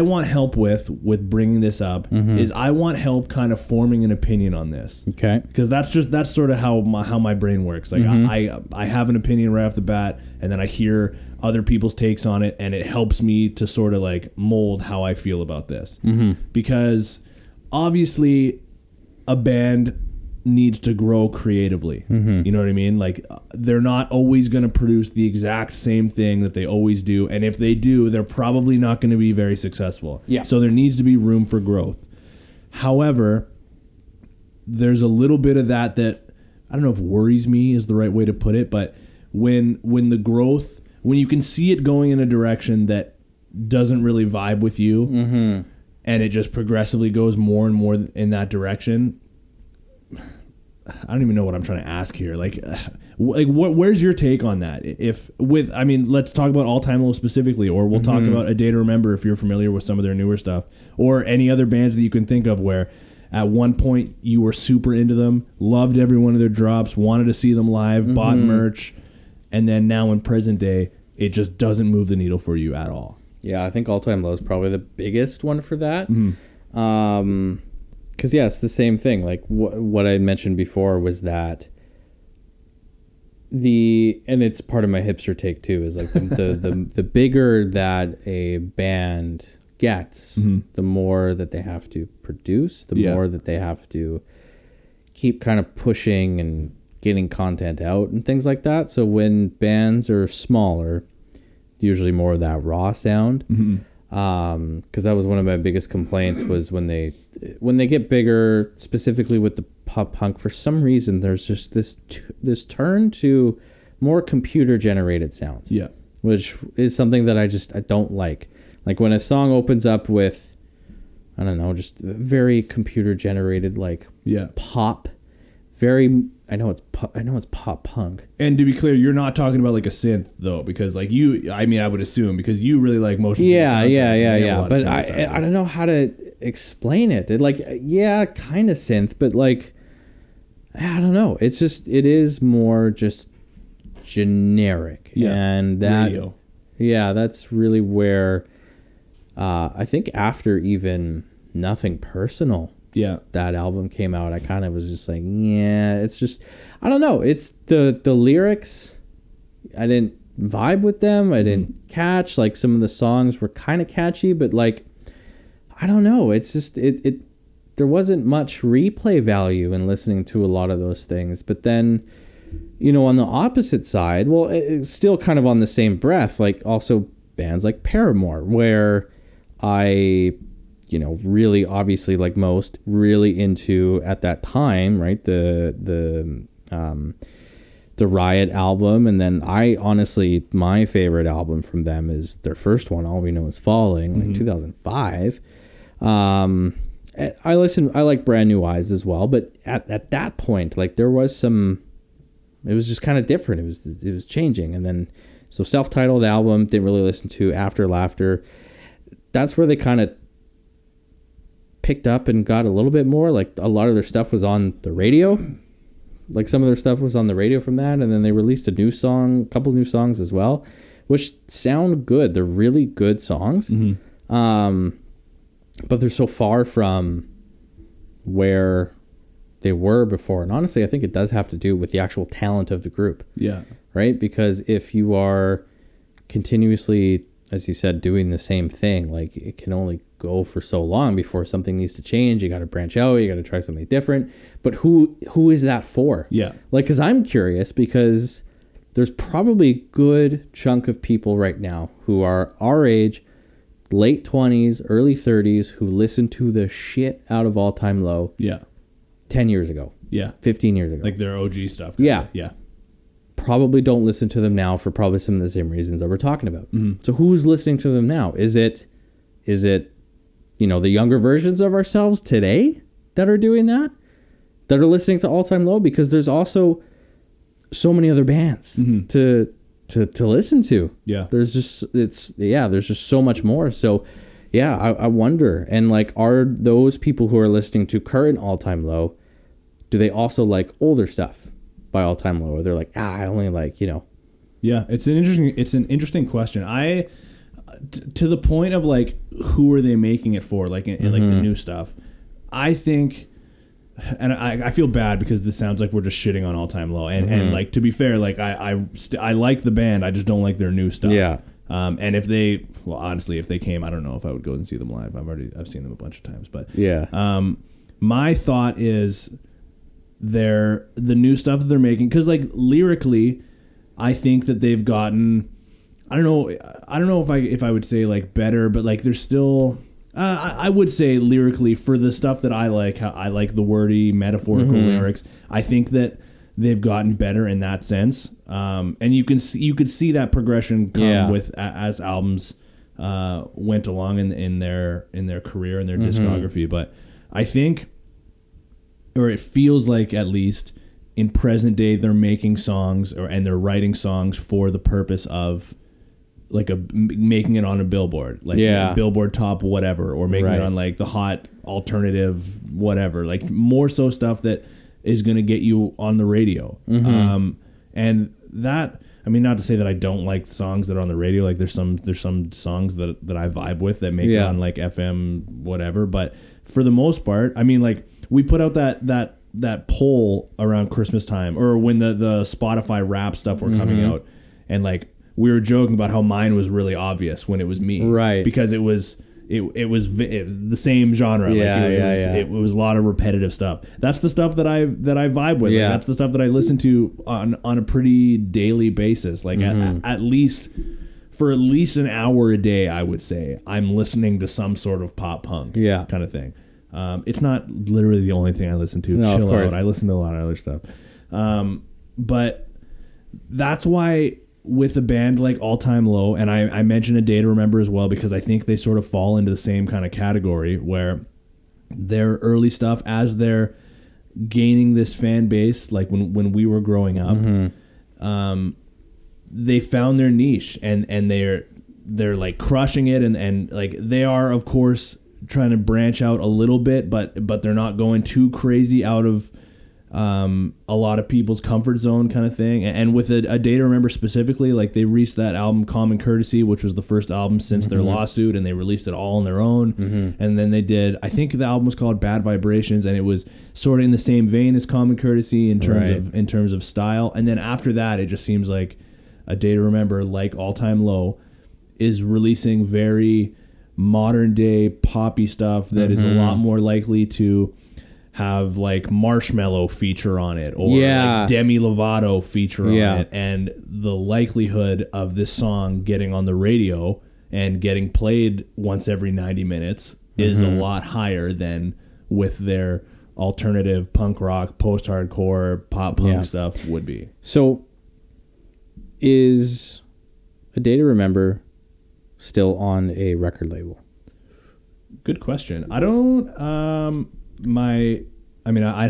want help with bringing this up is I want help kind of forming an opinion on this. Okay. Because that's sort of how my brain works. Like I have an opinion right off the bat, and then I hear other people's takes on it, and it helps me to sort of like mold how I feel about this. Because obviously a band needs to grow creatively. You know what I mean? Like they're not always going to produce the exact same thing that they always do, and if they do, they're probably not going to be very successful. So there needs to be room for growth. However, there's a little bit of that I don't know if worries me is the right way to put it, but when the growth, when you can see it going in a direction that doesn't really vibe with you, and it just progressively goes more and more in that direction. I don't even know what I'm trying to ask here. Where's your take on that? Let's talk about All Time Low specifically, or we'll talk about A Day to Remember if you're familiar with some of their newer stuff, or any other bands that you can think of where at one point you were super into them, loved every one of their drops, wanted to see them live, bought merch, and then now in present day, it just doesn't move the needle for you at all. Yeah, I think All Time Low is probably the biggest one for that. Because, yeah, it's the same thing. Like, what I mentioned before was that and it's part of my hipster take, too, is like the bigger that a band gets, the more that they have to produce, the more that they have to keep kind of pushing and getting content out and things like that. So when bands are smaller, usually more of that raw sound. Because that was one of my biggest complaints was when they get bigger, specifically with the pop punk, for some reason there's just this turn to more computer generated sounds. Yeah, which is something that I don't like. Like when a song opens up with, I don't know, just very computer generated pop. I know it's pop punk. And to be clear, you're not talking about like a synth though, because like I would assume because you really like motion. Yeah. But I don't know how to explain it. It kind of synth, but like, I don't know. It is more just generic. Yeah. And that, radio. Yeah, that's really where, I think after even Nothing Personal, that album came out, I kind of was just like, it's just, I don't know. It's the lyrics, I didn't vibe with them. I didn't catch, like some of the songs were kind of catchy, but like, I don't know. It's just, there wasn't much replay value in listening to a lot of those things. But then, on the opposite side, well, it's still kind of on the same breath, like also bands like Paramore, where I, really obviously like most really into at that time, right? The Riot album. And then honestly, my favorite album from them is their first one, All We Know Is Falling, like 2005. I like Brand New Eyes as well, but at that point, like there was it was just kind of different. It was changing. And then, so self-titled album, didn't really listen to. After Laughter, that's where they kind of picked up and got a little bit more. Like a lot of their stuff was on the radio. Like some of their stuff was on the radio from that. And then they released a couple new songs as well, which sound good. They're really good songs. But they're so far from where they were before. And honestly, I think it does have to do with the actual talent of the group. Yeah. Right? Because if you are continuously, as you said, doing the same thing, like it can only go for so long before something needs to change. You got to branch out. You got to try something different. But who is that for? Yeah. Like, because I'm curious, because there's probably a good chunk of people right now who are our age, late 20s, early 30s, who listen to the shit out of All Time Low. Yeah. 10 years ago. Yeah. 15 years ago. Like their OG stuff. Yeah. Yeah. Probably don't listen to them now for probably some of the same reasons that we're talking about. So who's listening to them now? Is it the younger versions of ourselves today that are doing that are listening to All Time Low? Because there's also so many other bands to listen to. Yeah. There's just so much more. So yeah, I wonder, and like, are those people who are listening to current All Time Low, do they also like older stuff by All Time Low? Or they're like, I only like, Yeah, it's an interesting question. To the point of like, who are they making it for? Like in like the new stuff, I think, and I feel bad because this sounds like we're just shitting on All Time Low. And like, to be fair, like I like the band, I just don't like their new stuff. Yeah. And if they came, I don't know if I would go and see them live. I've seen them a bunch of times, but yeah. My thought is the new stuff that they're making, because like lyrically, I think that they've gotten, I don't know if I would say like better, but like there's still, I would say lyrically, for the stuff that I like, how I like the wordy metaphorical lyrics, I think that they've gotten better in that sense. And you could see that progression come with as albums went along in their career and their discography. But I think, or it feels like at least in present day, they're making songs and they're writing songs for the purpose of like making it on a billboard, like a Billboard top whatever, or making it on like the hot alternative whatever, like more so stuff that is going to get you on the radio. And that, I mean, not to say that I don't like songs that are on the radio. Like there's some songs that I vibe with that make it on like FM whatever. But for the most part, I mean, like we put out that poll around Christmas time, or when the Spotify rap stuff were coming out, and like we were joking about how mine was really obvious when it was me, right? Because it was the same genre. It was a lot of repetitive stuff. That's the stuff that I vibe with. Like, that's the stuff that I listen to on a pretty daily basis. Like at least for at least an hour a day, I would say I'm listening to some sort of pop punk kind of thing. It's not literally the only thing I listen to. No, chill out. I listen to a lot of other stuff. But that's why with a band like All Time Low, and I mentioned A Day to Remember as well, because I think they sort of fall into the same kind of category where their early stuff, as they're gaining this fan base, like when we were growing up, they found their niche and they're like crushing it, and like they are of course trying to branch out a little bit, but they're not going too crazy out of a lot of people's comfort zone kind of thing. And with a Day to Remember specifically, like they released that album Common Courtesy, which was the first album since their lawsuit, and they released it all on their own. And then they did, I think the album was called Bad Vibrations, and it was sort of in the same vein as Common Courtesy in terms of style. And then after that, it just seems like A Day to Remember, like All Time Low, is releasing very modern day poppy stuff that is a lot more likely to have like Marshmello feature on it, or like Demi Lovato feature on it, and the likelihood of this song getting on the radio and getting played once every 90 minutes is a lot higher than with their alternative punk rock, post-hardcore, pop punk stuff would be. So is A Day to Remember still on a record label? Good question. I don't I'll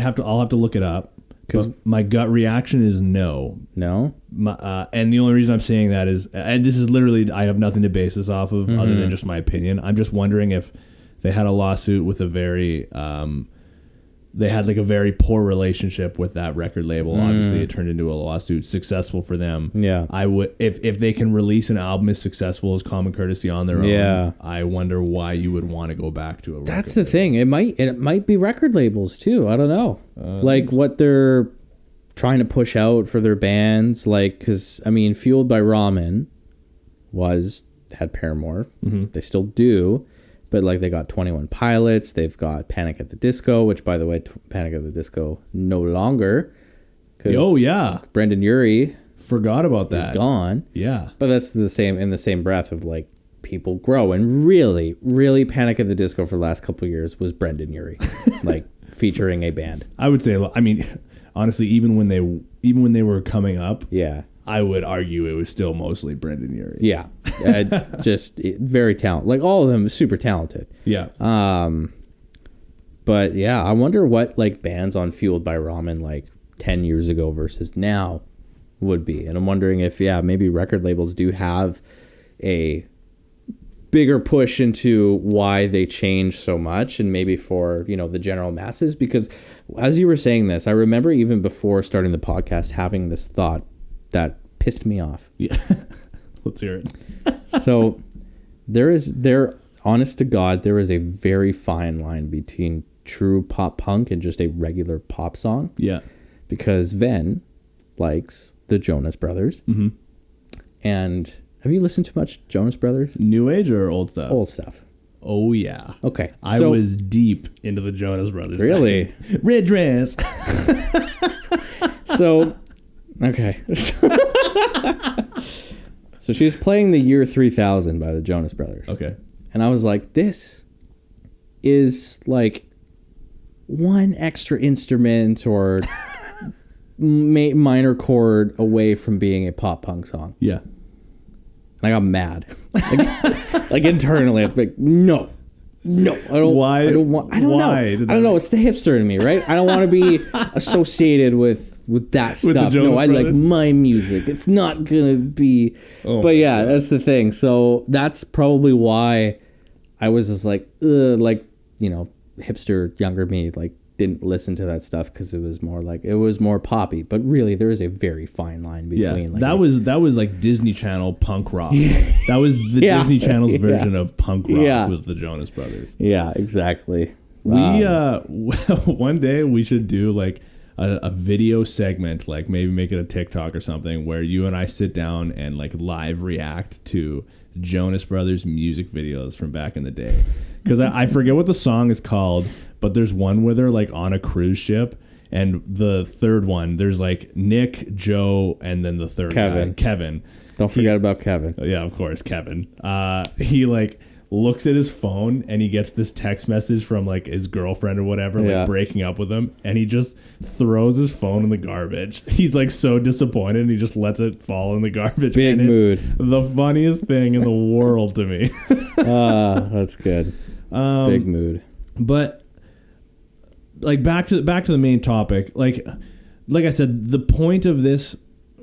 have to look it up, because my gut reaction is no. And the only reason I'm saying that is, and this is literally, I have nothing to base this off of other than just my opinion. I'm just wondering if they had a lawsuit with a very they had like a very poor relationship with that record label. Obviously, it turned into a lawsuit. Successful for them. Yeah, I would, if they can release an album as successful as Common Courtesy on their own. Yeah, I wonder why you would want to go back to a. That's the thing. It might be record labels too. I don't know. Like what they're trying to push out for their bands. Like, because I mean, Fueled by Ramen had Paramore. They still do. But like they got 21 Pilots, they've got Panic at the Disco, which by the way, Panic at the Disco no longer. Oh yeah, Brendan Urie, forgot about that. Is gone. Yeah, but that's in the same breath of like people grow, and really, really Panic at the Disco for the last couple of years was Brendan Urie, like featuring a band. I would say, I mean, honestly, even when they were coming up, I would argue it was still mostly Brendan Urie. Yeah. Just very talented. Like all of them super talented. Yeah. But yeah, I wonder what like bands on Fueled by Ramen like 10 years ago versus now would be. And I'm wondering if, maybe record labels do have a bigger push into why they change so much, and maybe for, the general masses. Because as you were saying this, I remember even before starting the podcast having this thought that pissed me off. Yeah. Let's hear it. So honest to God, there is a very fine line between true pop punk and just a regular pop song. Yeah. Because Ven likes the Jonas Brothers. And have you listened to much Jonas Brothers? New age or old stuff? Old stuff. Oh, yeah. Okay. I was deep into the Jonas Brothers. Really? Red dress. So... Okay. So she was playing The Year 3000 by the Jonas Brothers. Okay. And I was like, this is like one extra instrument or minor chord away from being a pop punk song. Yeah. And I got mad. Like internally, I'm like, no, I don't. Why? I don't want. I don't know. I don't know. It's the hipster in me, right? I don't want to be associated with that stuff. No, I like my music. It's not gonna be. Oh, but yeah, that's the thing. So that's probably why I was just like, hipster younger me, like didn't listen to that stuff because it was more poppy. But really, there is a very fine line between. That was like Disney Channel punk rock. That was the Disney Channel's version of punk rock. Was the Jonas Brothers. Yeah, exactly. We one day we should do like a video segment, like maybe make it a TikTok or something, where you and I sit down and like live react to Jonas Brothers music videos from back in the day. Because I forget what the song is called, but there's one where they're like on a cruise ship, and the third one, there's like Nick, Joe, and then the third guy, Kevin. Don't forget about Kevin. Yeah, of course, Kevin. He like looks at his phone and he gets this text message from like his girlfriend or whatever, like breaking up with him, and he just throws his phone in the garbage. He's like so disappointed and he just lets it fall in the garbage. Big mood. The funniest thing in the world to me. That's good. Big mood. But like back to the main topic, like I said, the point of this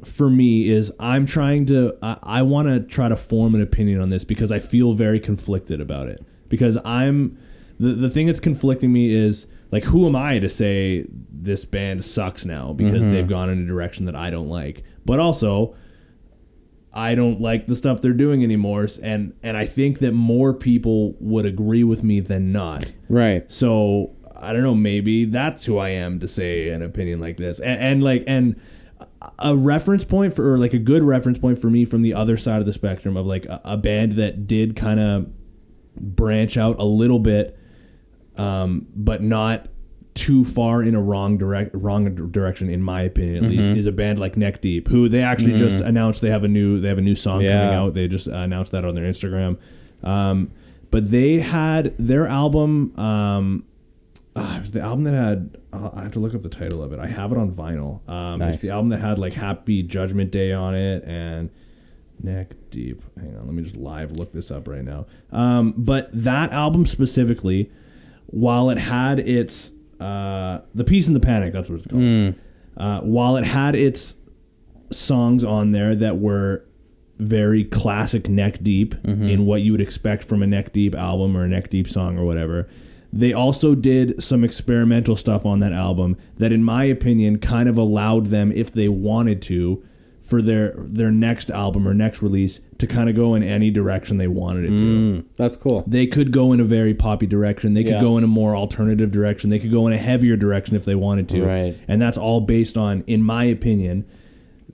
for me is I want to try to form an opinion on this because I feel very conflicted about it. Because the thing that's conflicting me is, like, who am I to say this band sucks now because they've gone in a direction that I don't like? But also, I don't like the stuff they're doing anymore, and I think that more people would agree with me than not. Right. So I don't know, maybe that's who I am to say an opinion like this. And a reference point for, or like a good reference point for me from the other side of the spectrum of like a band that did kind of branch out a little bit, but not too far in a wrong direction, in my opinion, at least, is a band like Neck Deep, who they actually just announced they have a new song coming out. They just announced that on their Instagram. But they had their album. It was the album that had. I have to look up the title of it. I have it on vinyl. Nice. It's the album that had like Happy Judgment Day on it and Neck Deep. Hang on, let me just live look this up right now. But that album specifically, while it had its The Peace and the Panic, that's what it's called. While it had its songs on there that were very classic Neck Deep in what you would expect from a Neck Deep album or a Neck Deep song or whatever, they also did some experimental stuff on that album that, in my opinion, kind of allowed them, if they wanted to, for their next album or next release, to kind of go in any direction they wanted it to. That's cool. They could go in a very poppy direction. They could go in a more alternative direction. They could go in a heavier direction if they wanted to. Right. And that's all based on, in my opinion,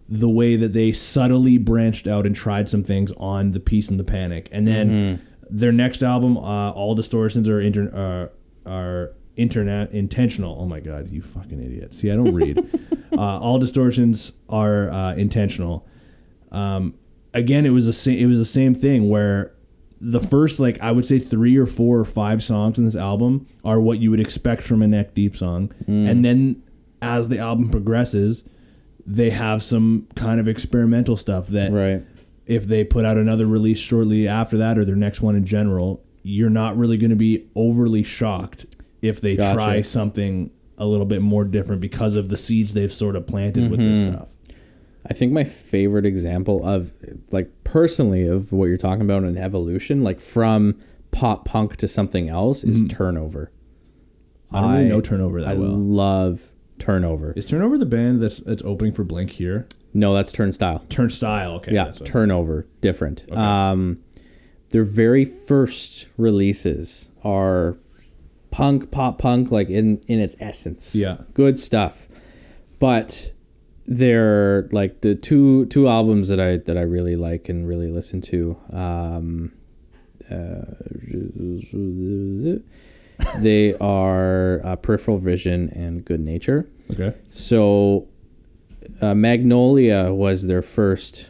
the way that they subtly branched out and tried some things on The Peace and the Panic. And then their next album, All Distortions are internet intentional. Oh my God, you fucking idiot. See, I don't read. All Distortions are intentional. Again, it was the same thing where the first, like, I would say 3 or 4 or 5 songs in this album are what you would expect from a Neck Deep song. And then as the album progresses, they have some kind of experimental stuff that if they put out another release shortly after that, or their next one in general, you're not really going to be overly shocked if they try something a little bit more different because of the seeds they've sort of planted with this stuff. I think my favorite example of, like, personally, of what you're talking about in evolution, like from pop punk to something else, is Turnover. I don't really know Turnover that well. I love Turnover. Is Turnover the band that's opening for Blink here? No, that's Turnstile. Turnstile, okay. Yeah, Turnover, different. Okay. Their very first releases are pop punk, like in its essence. Yeah. Good stuff. But they're like the two albums that I really like and really listen to. They are Peripheral Vision and Good Nature. Okay. So Magnolia was their first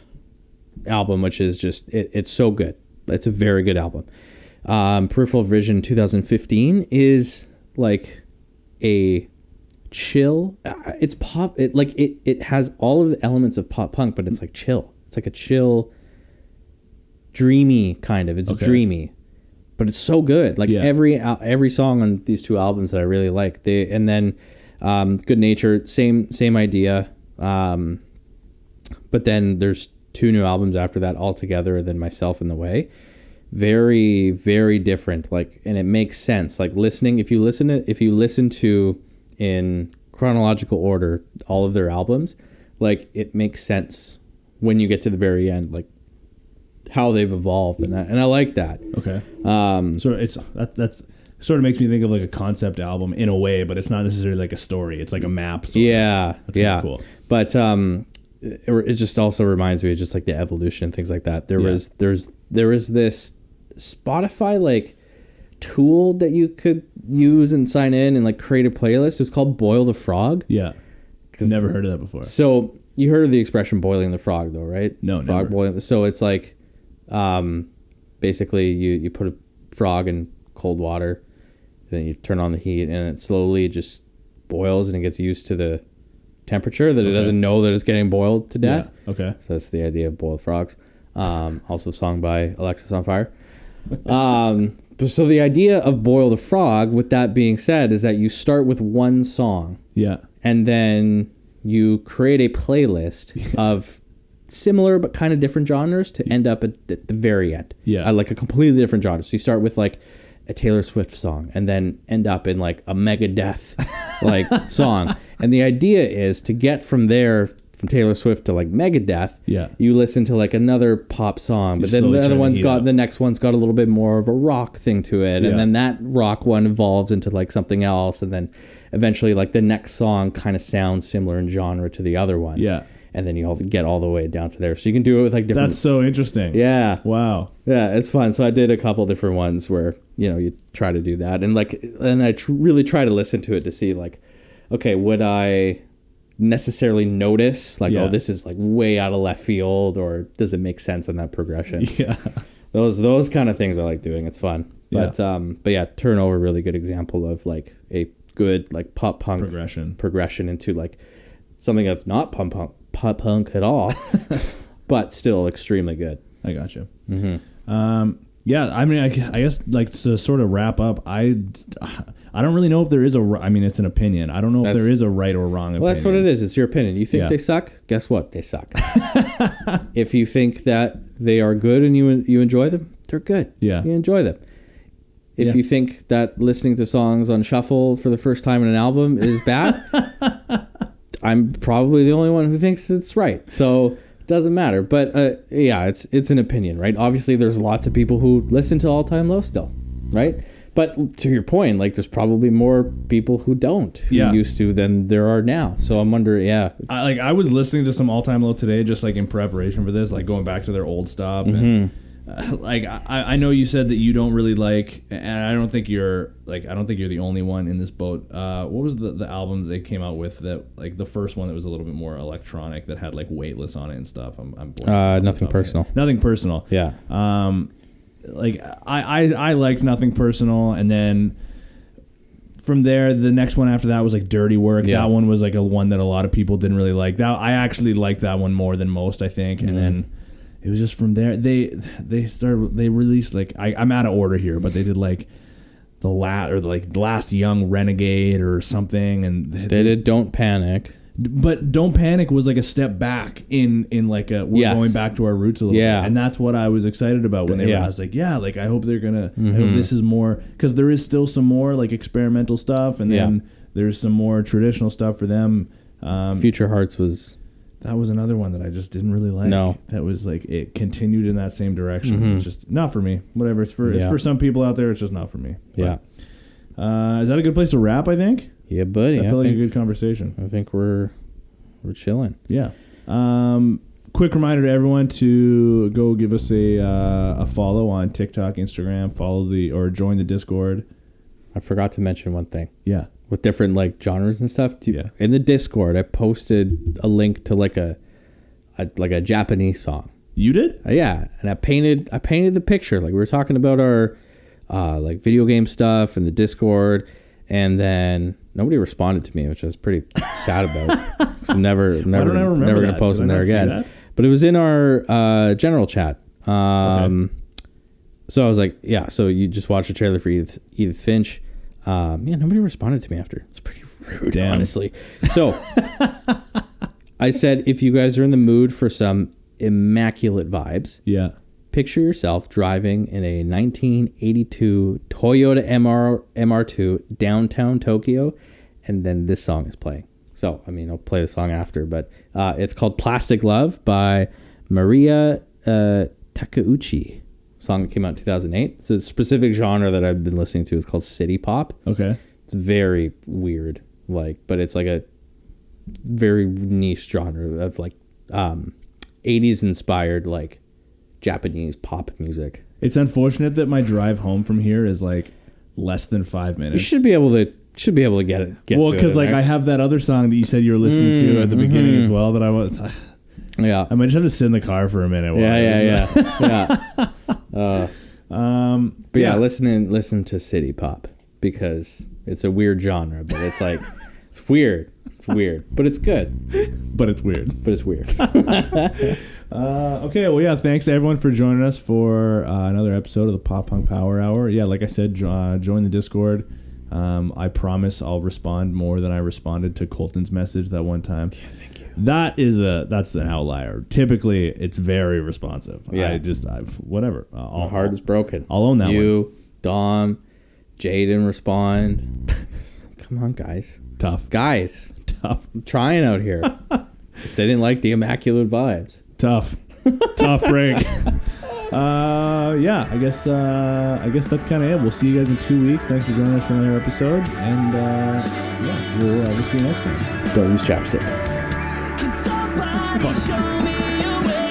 album, which is just it's so good. It's a very good album. Peripheral Vision 2015 is like a chill. It's pop. It has all of the elements of pop punk, but it's like chill. It's like a chill dreamy kind of. It's dreamy, but it's so good. Like every song on these two albums that I really like. And then Good Nature, same idea. But then there's 2 new albums after that altogether, than Myself in the Way. Very, very different. Like, and it makes sense. Like listening, if you listen to in chronological order all of their albums, like it makes sense when you get to the very end, like how they've evolved, and I like that. Okay. So that's sort of makes me think of like a concept album in a way, but it's not necessarily like a story. It's like a map. Yeah. That's kind of cool. But it just also reminds me of just like the evolution and things like that. There was this Spotify like tool that you could use and sign in and like create a playlist. It was called Boil the Frog. Yeah. Never heard of that before. So you heard of the expression boiling the frog though, right? No, frog never. Boiling. So it's like basically you put a frog in cold water, then you turn on the heat, and it slowly just boils, and it gets used to the temperature that it doesn't know that it's getting boiled to death. Yeah. Okay. So that's the idea of boiled frogs. Also sung by Alexisonfire. So the idea of Boil the Frog, with that being said, is that you start with one song. Yeah. And then you create a playlist of similar but kind of different genres to end up at the very end. Yeah. Like a completely different genre. So you start with like a Taylor Swift song and then end up in like a Megadeth like song. And the idea is to get from there, from Taylor Swift to like Megadeth, you listen to like another pop song, but then the next one's got a little bit more of a rock thing to it, and then that rock one evolves into like something else, and then eventually like the next song kind of sounds similar in genre to the other one. Yeah. And then you get all the way down to there. So you can do it with like different... That's so interesting. Yeah. Wow. Yeah, it's fun. So I did a couple different ones where, you try to do that. And I really try to listen to it to see like, okay, would I necessarily notice like, oh, this is like way out of left field, or does it make sense in that progression? Yeah. Those kind of things I like doing. It's fun. But yeah, Turnover, really good example of like a good like pop punk progression into like something that's not pop punk at all, but still extremely good. I gotcha. Mm-hmm. Yeah, I mean, I guess like to sort of wrap up, I don't really know if there is it's an opinion. I don't know if there is a right or wrong opinion. Well, that's what it is. It's your opinion. You think they suck? Guess what? They suck. If you think that they are good and you enjoy them, they're good. Yeah. You enjoy them. If you think that listening to songs on shuffle for the first time in an album is bad, I'm probably the only one who thinks it's right. So it doesn't matter. But it's an opinion, right? Obviously, there's lots of people who listen to All Time Low still, right? But to your point, like there's probably more people who don't, who used to, than there are now. So I'm wondering, I was listening to some All Time Low today, just like in preparation for this, like going back to their old stuff. And like I know you said that you don't really like, and I don't think you're the only one in this boat. What was the album that they came out with, that like the first one that was a little bit more electronic, that had like Weightless on it and stuff? I'm Nothing Personal. Nothing Personal. Yeah. Like I liked Nothing Personal, and then from there the next one after that was like Dirty Work. That one was like a one that a lot of people didn't really like. That I actually liked that one more than most, I think. And then it was just from there they released like I'm out of order here, but they did like the Last Young Renegade or something, and they did Don't Panic. But Don't Panic was like a step back in like we're going back to our roots a little bit. And that's what I was excited about when they were. I was like, like I hope they're gonna I hope this is more, because there is still some more like experimental stuff, and then there's some more traditional stuff for them. Future Hearts was another one that I just didn't really like. No. That was like, it continued in that same direction. It's just not for me. Whatever, it's for some people out there, it's just not for me. But, is that a good place to wrap, I think? Yeah, buddy. I feel like a good conversation. I think we're chilling. Yeah. Quick reminder to everyone to go give us a follow on TikTok, Instagram, or join the Discord. I forgot to mention one thing. Yeah. With different like genres and stuff. In the Discord, I posted a link to like a Japanese song. You did? Yeah, and I painted the picture. Like we were talking about our like video game stuff in the Discord, and then nobody responded to me, which I was pretty sad about. So never gonna post in there again. But it was in our general chat So I was like, yeah, so you just watched a trailer for Edith Finch. Yeah, nobody responded to me after. It's pretty rude, honestly. So I said, if you guys are in the mood for some immaculate vibes, picture yourself driving in a 1982 Toyota MR2 downtown Tokyo, and then this song is playing. So, I mean, I'll play the song after, but it's called Plastic Love by Maria Takeuchi. Song that came out in 2008. It's a specific genre that I've been listening to. It's called city pop. Okay. It's very weird, but it's like a very niche genre of 80s inspired Japanese pop music. It's unfortunate that my drive home from here is less than 5 minutes. You should be able to get it. Well, because I have that other song that you said you were listening to at the beginning as well that I was. Yeah, I might just have to sit in the car for a minute. But listen to city pop because it's a weird genre, but it's it's weird. It's weird, but it's good. But it's weird. Okay, well, yeah, thanks everyone for joining us for another episode of the Pop Punk Power Hour. Yeah, like I said, join the Discord. I promise I'll respond more than I responded to Colton's message that one time. Yeah, thank you. That's an outlier. Typically, it's very responsive. Yeah. Whatever. My heart is broken. I'll own that one. You, Dom, Jay didn't respond. Come on, guys. Tough. Guys. Tough. I'm trying out here. Just they didn't like the immaculate vibes. Tough break. I guess that's kind of it. We'll see you guys in 2 weeks. Thanks for joining us for another episode, and we'll see you next time. Don't use chapstick. Can somebody show me a way?